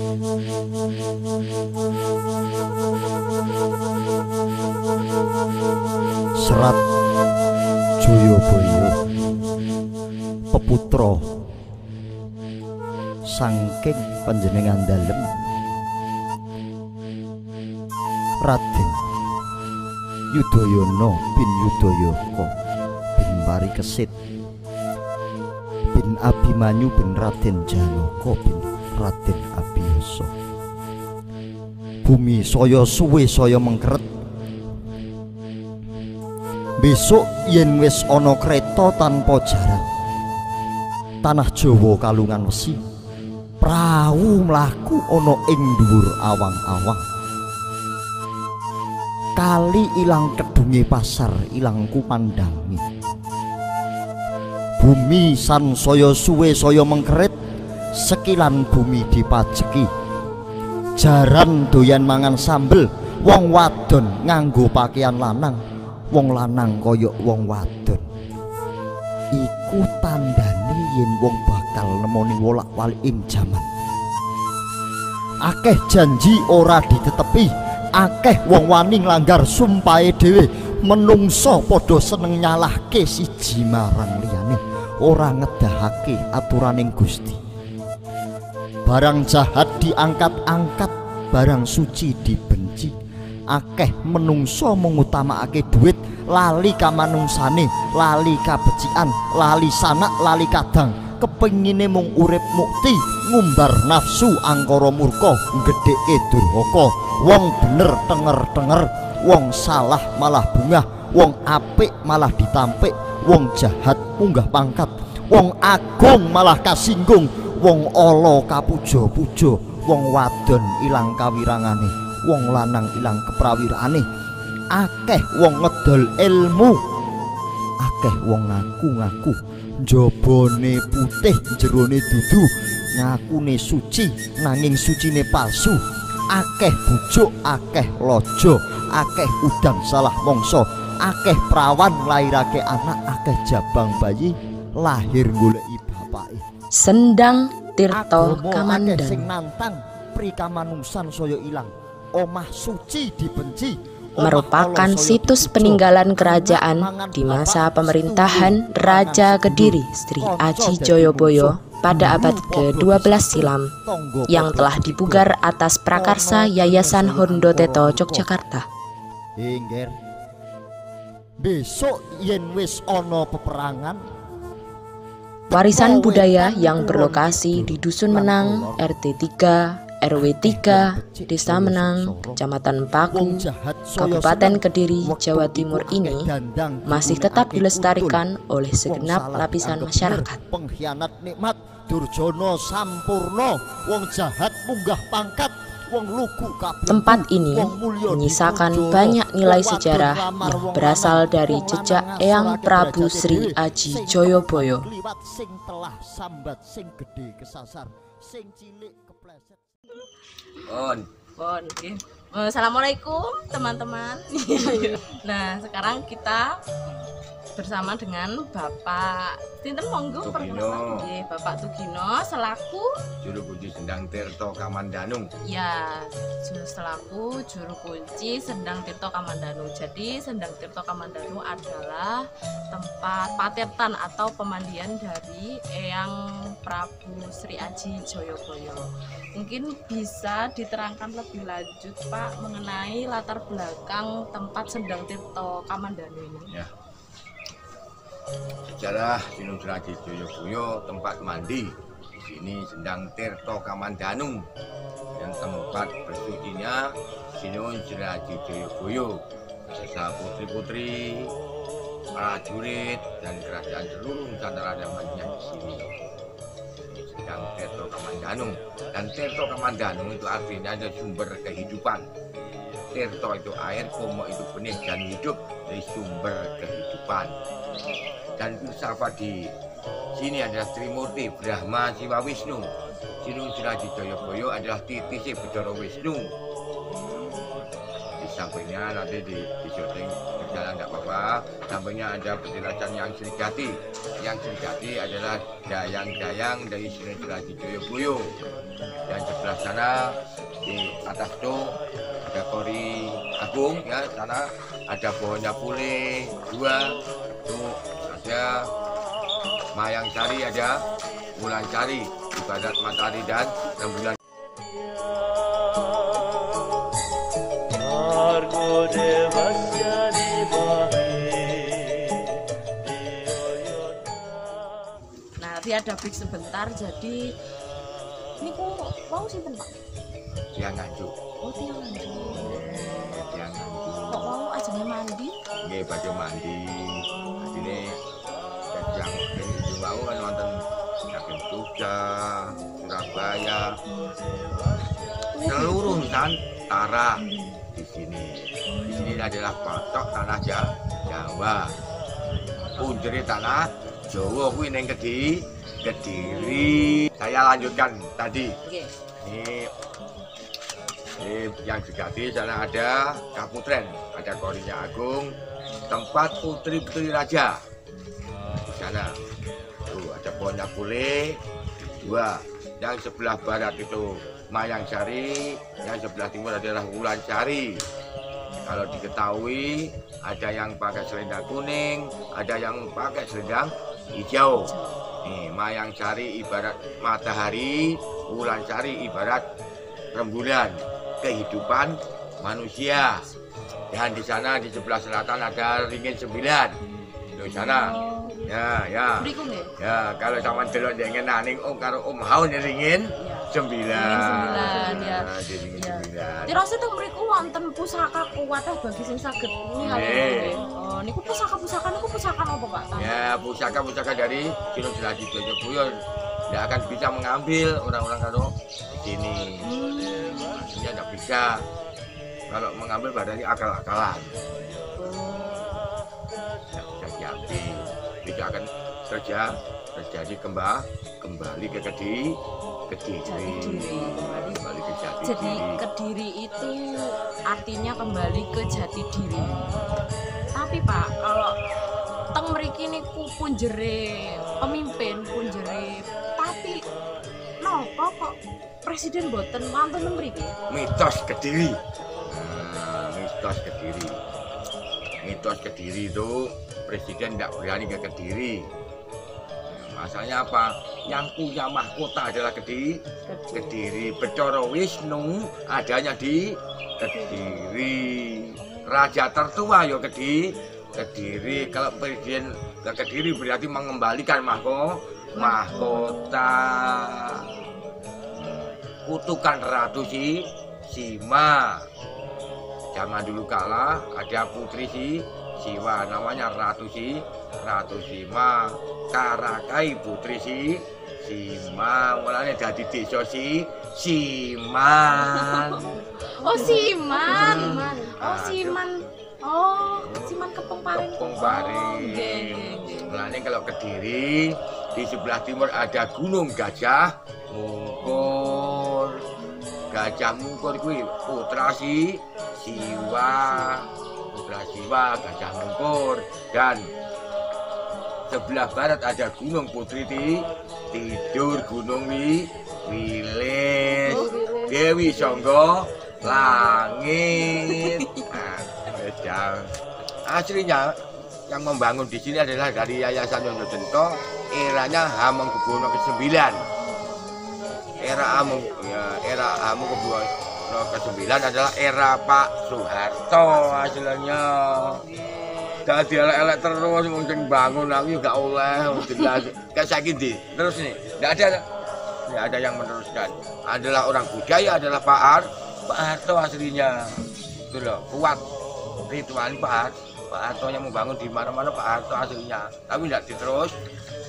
Serat Jayabaya peputra saking panjenengan dalem Raden Yudhoyono bin Yudhoyoko bin Parikesit bin Abimanyu bin Raden Janaka bin Raden Abiyasa. Bumi saya suwe saya mengkeret. Besok yen wis ana kreta tanpa jarak, tanah Jawa kalungan wesi, prau mlaku ana ing dhuwur awang-awang. Kali ilang kedunge pasar ilang kumandangi. Bumi san saya suwe saya mengkeret, sekilan bumi dipajeki. Jaran doyan mangan sambel, wong wadon nganggo pakaian lanang, wong lanang koyok wong wadon. Iku tandane yen wong bakal nemoni wolak-walik ing jaman. Akeh janji ora ditetepi, akeh wong wani nglanggar sumpahe dhewe. Menungso padha seneng nyalahke siji marang liyane, ora ngedahake aturaning Gusti. Barang jahat diangkat-angkat, barang suci dibenci. Akeh menungso mengutamakake duit, lali kamanungsane, lali kabecikan, lali sanak, lali kadang. Kepengine mung urip mukti, ngumbar nafsu angkara murka, gedheke durhaka. Wong bener tenger-tenger, wong salah malah bungah, wong apik malah ditampik, wong jahat munggah pangkat, wong agung malah kasinggung, wong ala kapuja-puja, wong wadon ilang kawirangane, wong lanang ilang keprawirane. Akeh wong ngedol ilmu, akeh wong ngaku-ngaku, njabane putih jerone dudu, ngakune suci nanging sucine palsu. Akeh bujuk, akeh lojo, akeh udan salah mongso, akeh prawan lairake anak, akeh jabang bayi lahir goleki bapake. Sendang Tirta Kamandanu sing nantang prikamanungsan saya ilang, omah suci dibenci. Merupakan situs peninggalan kerajaan di masa pemerintahan Raja Kediri Sri Aji Jayabaya pada abad ke-12 silam, yang telah dipugar atas prakarsa Yayasan Hondo Teto Yogyakarta. Engger, besok yen wis ana peperangan, warisan budaya yang berlokasi di Dusun Menang, RT 3, RW 3, Desa Menang, Kecamatan Paku, Kabupaten Kediri, Jawa Timur ini masih tetap dilestarikan oleh segenap lapisan masyarakat. Pengkhianat nikmat, durjana sampurna, wong jahat munggah pangkat, wong lugu kabeh. Tempat ini menyisakan banyak nilai sejarah yang berasal dari jejak Eyang Prabu Sri Aji Jayabaya. Sing telah sambat, sing gedhe kesasar, sing cilik kepleset. Assalamualaikum teman-teman. Nah, sekarang kita bersama dengan Bapak Sinten monggo perkenalkan. Bapak Tugino selaku juru kunci Sendang Tirta Kamandanu. Ya, selaku juru kunci Sendang Tirta Kamandanu. Jadi Sendang Tirta Kamandanu adalah tempat patertan atau pemandian dari Eyang Prabu Sri Aji Jayabaya. Mungkin bisa diterangkan lebih lanjut Pak mengenai latar belakang tempat Sendang Tirta Kamandanu ini. Ya. Sejarah Sinung Sri Jayabaya tempat mandi. Di sini Sendang Tirta Kamandanu, yang tempat bersucinya Sinung Sri Jayabaya beserta putri-putri, prajurit dan kerajaan seluruh Nusantara mandinya di sini. Sendang Tirta Kamandanu, dan Tirta Kamandanu itu artinya ada sumber kehidupan. Tirta itu air, komo itu benih dan hidup, dari sumber kehidupan. Dan filsafat di sini adalah Trimurti, Brahma, Siwa, Wisnu. Sinung Sri Jayabaya adalah titisé Bathara Wisnu. Di sampingnya nanti di syuting berjalan nggak apa-apa. Sampingnya ada petilasan yang Srigati. Yang Srigati adalah dayang-dayang dari Sino Jeraji Joyoboyo. Dan sebelah sana di atas itu ada Kori Agung, ya sana ada pohonnya pule 2, itu ada Mayang Sari, ada Bulan Sari, ibadat matahari dan rembulan. Nah, nanti ada break sebentar, jadi ini kok mau simpen Pak? Tiang Nganjuk. Oh, tiang Nganjuk. Tiang Nganjuk. Kok mau ajenge mandi? Nggih, badhe mandi. Adine yang itu mau kan wonten saking Jogja, Surabaya, seluruh Nusantara di sini. Di sini adalah patok tanah Jawa. Punjere tanah Jawa kuwi ning Kediri. Saya lanjutkan tadi. Ini yang Srigati, sana ada Kaputren, ada Korinya Agung, tempat putri-putri raja. Di sana tuh ada pohonnya pule 2. Yang sebelah barat itu Mayang Sari, yang sebelah timur adalah Wulan Sari. Kalau diketahui ada yang pakai selendang kuning, ada yang pakai selendang hijau. Nih, Mayang Sari ibarat matahari, Wulan Sari ibarat rembulan kehidupan manusia. Dan di sana di sebelah selatan ada ringin 9. Di sana. Ya. Ya, kalau sama delok dengan naning karo Om Haun ringin 9. Ya. Ringin 9. Tirose teng mriku wonten pusaka kuwatah bagi sing saged ningali. Oh, niku pusaka niku pusaka apa, Pak? Ya, pusaka dari Sino Jeraji Joyoboyo. Tidak akan bisa mengambil orang-orang kalau di sini. Maksudnya tidak bisa. Kalau mengambil berarti akal-akalan. Tidak bisa diambil. Itu akan terjadi kembali ke Kediri. Kembali ke jati Jadi diri. Kediri itu artinya kembali ke jati diri. Tapi Pak, kalau teng mriki niku punjere pemimpin, punjere tapi nopo kok presiden boten wonten mriki? Mitos Kediri. Mitos Kediri itu presiden tidak berani ke Kediri. Masalahnya apa? Yang punya mahkota adalah Kediri. Betoro Wisnu adanya di Kediri. Raja tertua yo Kediri. Kalau presiden ke Kediri berarti mengembalikan mahkota. Kutukan Ratu Sima. Zaman dulu kala ada putri Siwa namanya Ratu Sima. Karakai putri Sima. Mulanya jadi desa Siman. Oh, Siman. Siman Kepung Paring. Mulanya kalau Kediri di sebelah timur ada Gunung Gajah Mungkur. Gajah Mungkur kuwi putra Siwa, Gajah Mungkur. Dan sebelah barat ada Gunung Putri Tidur, Gunung Wilis, Dewi Songgo Langit. Aslinya yang membangun di sini adalah dari Yayasan Yonodento, eranya Hamengkubuwono ke-9. Era Hamengkubuwono ke-9 adalah era Pak Soeharto aslinya. Dadi elek-elek terus mungkin bangun aku gak oleh jelas. Kayak sakit terus nih. Tidak ada yang meneruskan. Adalah orang budaya adalah Pak Harto aslinya. Itu loh, kuat ritual Pak Harto yang membangun di mana-mana Pak Harto aslinya. Tapi tidak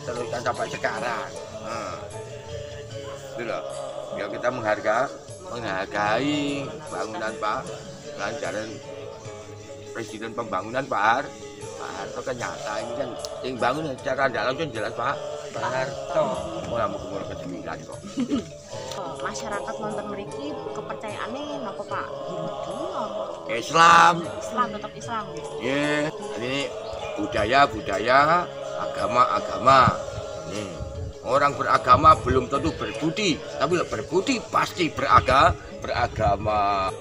teruskan sampai sekarang. Itu loh. Ya kita menghargai bangunan Pak Lancaran Presiden pembangunan Pak Harto kan nyata ini kan yang bangun secara tidak langsung jelas Pak Harto. Mau ke-9 kok. Masyarakat wonten mriki kepercayaane napa Pak? Hindu apa? Islam. Islam, tetap Islam. Ya, ini budaya, agama. Nih, orang beragama belum tentu berbudi, tapi berbudi pasti beragama.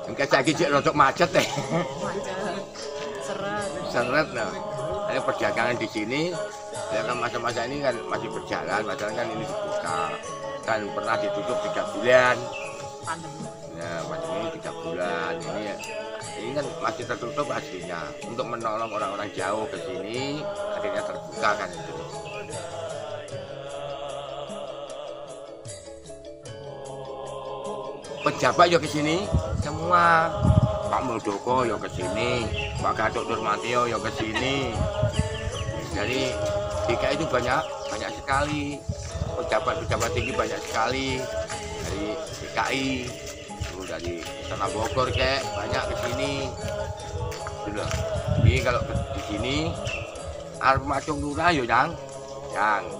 Enggak saya cek rodok macet deh. Macet. Seret. Nah. Ada perdagangan di sini, ya kan masa-masa ini kan masih berjalan, masalahnya kan ini dibuka, kan pernah ditutup 3 bulan. Nah, macam ini 3 bulan, ini kan masih tertutup aslinya. Untuk menolong orang-orang jauh ke sini, akhirnya terbuka kan itu. Pejabat ya ke sini, semua. Pak Muldoko ya ke sini, Pak Gatot Nurmantio ya ke sini. Jadi DKI itu banyak sekali, pejabat tinggi banyak sekali dari DKI, dari Istana Bogor kayak banyak ke sini. Sudah. Jadi kalau di sini arep macung lurah yo yang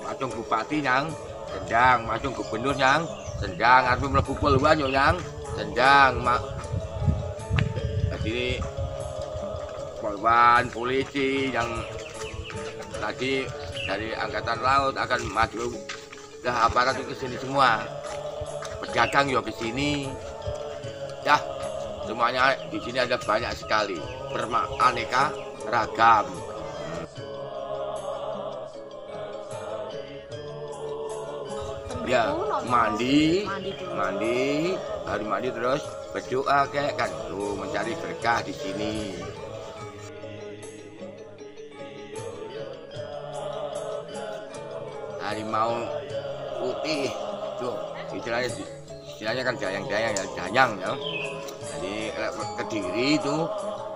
macung bupati yang sendang, macung gubernur yang sendang, arep mlebu puluhan yo yang sendang. Jadi polwan, polisi yang lagi dari angkatan laut akan maju ke aparat ke sini semua. Pedagang ya ke sini. Ya, semuanya di sini ada banyak sekali, beraneka ragam. Ya, mandi, hari mandi terus berdoa kayak kan tuh mencari berkah di sini. Harimau putih tuh istilahnya kan dayang ya. Jadi Kediri itu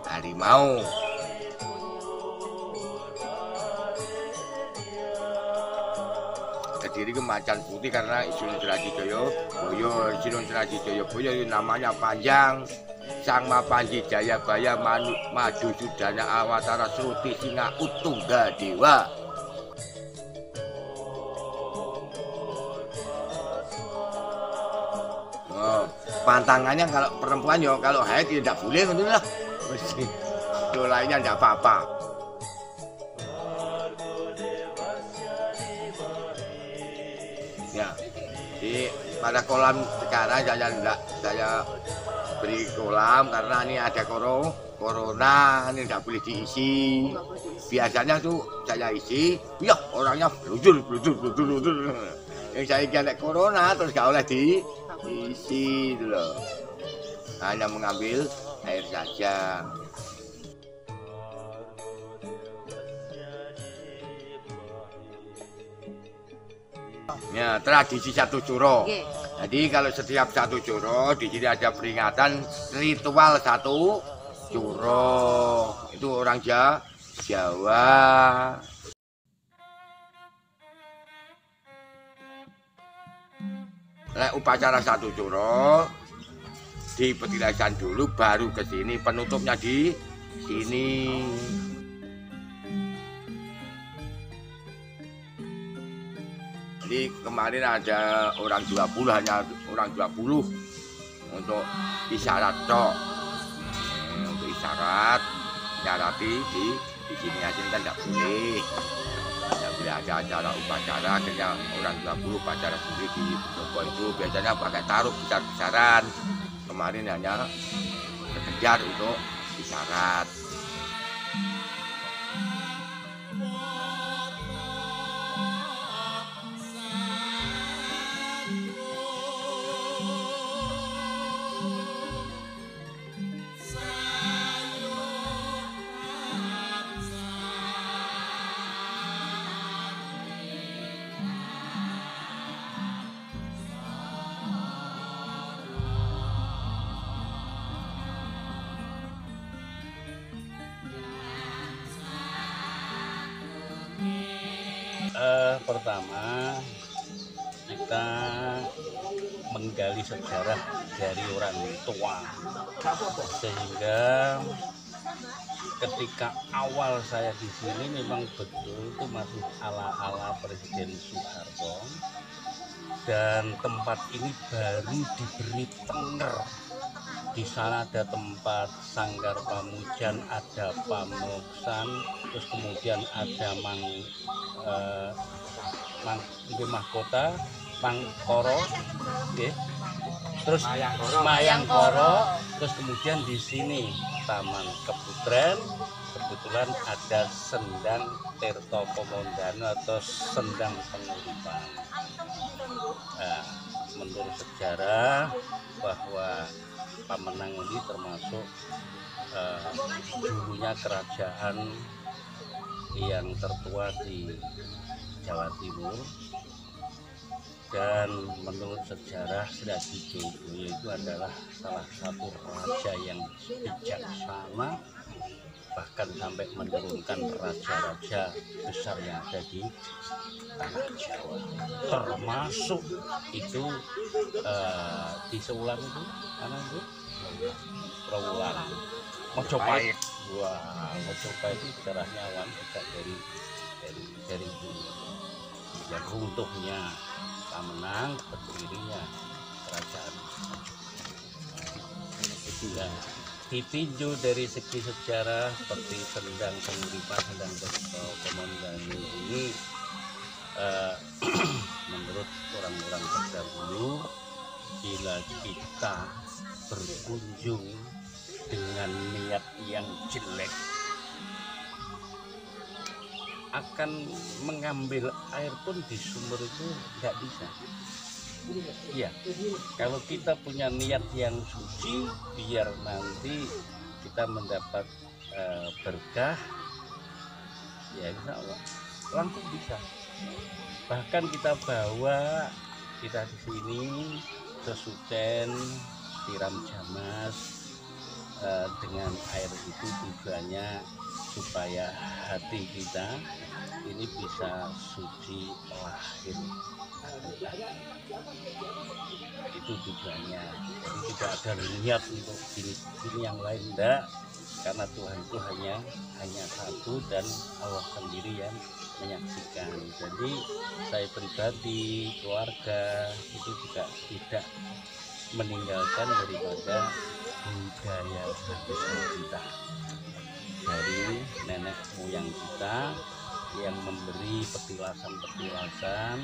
harimau. Kediri ke macan putih karena Sinun Seraji Joyoboyo itu namanya panjang. Sang Mapanji Jayabaya Madu Sudana Awatara Sruti Singa Utungga Dewa. Oh, pantangannya kalau perempuan ya kalau haid tidak boleh gitu lah. Itu lainnya tidak apa-apa. Ya, di pada kolam sekarang saya beri kolam karena ini ada corona, ini tidak boleh diisi. Biasanya tuh saya isi, ya orangnya bludur. Yang saya kena corona terus gak oleh diisi itu loh. Hanya mengambil air saja. Ya, tradisi satu curo. Jadi kalau setiap satu curo di sini ada peringatan ritual satu curo. Itu orang Jawa. Upacara satu curo di petilasan dulu, baru ke sini, penutupnya di sini. Jadi kemarin ada orang 20, hanya orang 20 untuk isyarat tok. Untuk isyarat, nyarati di sini aja kan tidak boleh. Tidak boleh ada acara upacara, akhirnya orang 20 upacara sendiri di toko itu biasanya pakai taruh besar-besaran. Kemarin hanya sekedar untuk isyarat. Pertama, kita menggali sejarah dari orang tua sehingga ketika awal saya di sini memang betul itu masih ala-ala Presiden Soeharto, dan tempat ini baru diberi tenger. Di sana ada tempat sanggar pamujan, ada pamoksan, terus kemudian ada mahkota, mangkoro, terus mayangkoro, terus kemudian di sini Taman Keputren. Kebetulan ada Sendang Tirto Kamandanu atau Sendang Penguripan. Nah, menurut sejarah bahwa Pamenang ini termasuk dulunya kerajaan yang tertua di Jawa Timur, dan menurut sejarah Sri Aji Joyoboyo itu adalah salah satu raja yang bijaksana, bahkan sampai menurunkan raja-raja besar yang ada di tanah Jawa, termasuk itu di Sewulan itu, mana itu? Trawulan, Mojopahit. Wah, Mojopahit itu sejarahnya awan juga dari yang runtuhnya Pamenang, berdirinya kerajaan. Itulah ditinjau dari segi sejarah seperti Sendang Penguripan, Sendang Tirto Kamandanu ini menurut orang-orang terdahulu, bila kita berkunjung dengan niat yang jelek akan mengambil air pun di sumur itu nggak bisa. Ya, kalau kita punya niat yang suci, biar nanti kita mendapat berkah, ya insya Allah langsung bisa. Bahkan kita bawa, kita di sini sesucen siram jamas dengan air itu, tujuannya supaya hati kita ini bisa suci lahir. Itu tujuannya. Jadi tidak ada niat untuk ini yang lain, enggak, karena Tuhan itu hanya satu dan Allah sendiri yang menyaksikan. Jadi saya pribadi, keluarga itu juga tidak meninggalkan daripada budaya tradisional kita dari nenek moyang kita yang memberi petilasan-petilasan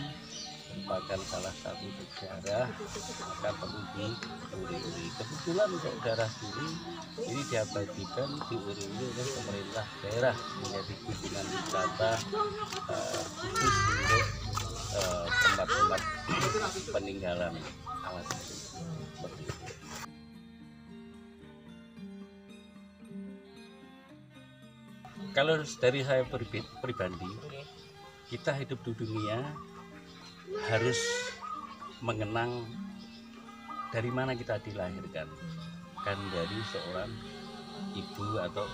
merupakan salah satu sejarah, maka perlu diuri-uri. Kebetulan saudara ini diabadikan, diuri-uri oleh pemerintah daerah menjadi kunjungan wisata khusus untuk tempat-tempat peninggalan alat seperti itu. Kalau dari saya pribadi, kita hidup di dunia harus mengenang dari mana kita dilahirkan, kan dari seorang ibu atau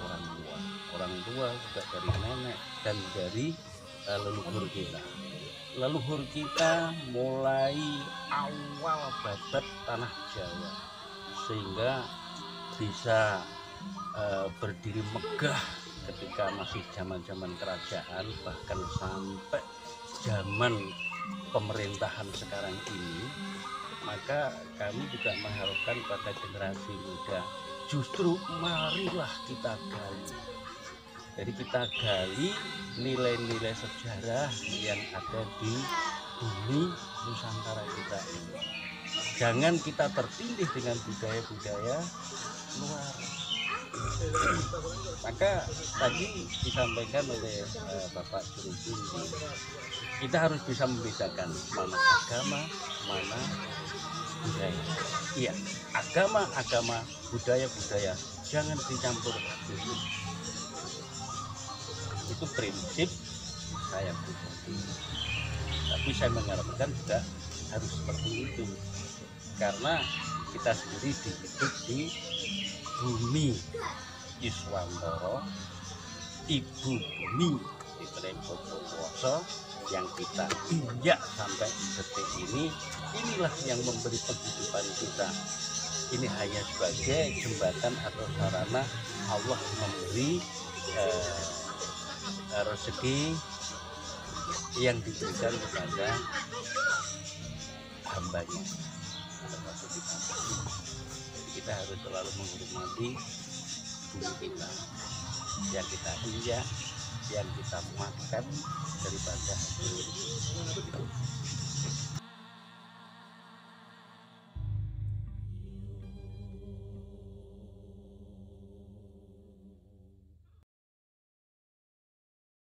orang tua juga dari nenek dan dari leluhur kita. Leluhur kita mulai awal babat tanah Jawa sehingga bisa berdiri megah ketika masih zaman-zaman kerajaan, bahkan sampai zaman pemerintahan sekarang ini. Maka kami juga mengharapkan pada generasi muda, justru marilah kita gali. Jadi kita gali nilai-nilai sejarah yang ada di bumi Nusantara kita ini. Jangan kita tertindih dengan budaya-budaya luar. Maka tadi disampaikan oleh Bapak Juru, kita harus bisa membedakan mana agama, mana budaya. Iya, agama, budaya, jangan dicampur. Itu prinsip saya pribadi. Tapi saya mengharapkan juga harus seperti itu, karena kita sendiri hidup di bumi Iswantara, ibu bumi di Bojowoso yang kita injak sampai detik ini. Inilah yang memberi penghidupan kita. Ini hanya sebagai jembatan atau sarana Allah memberi rezeki yang diberikan kepada hambanya, termasuk kita. Jadi kita harus selalu menghormati guru kita yang kita injak, yang kita makan daripada hasil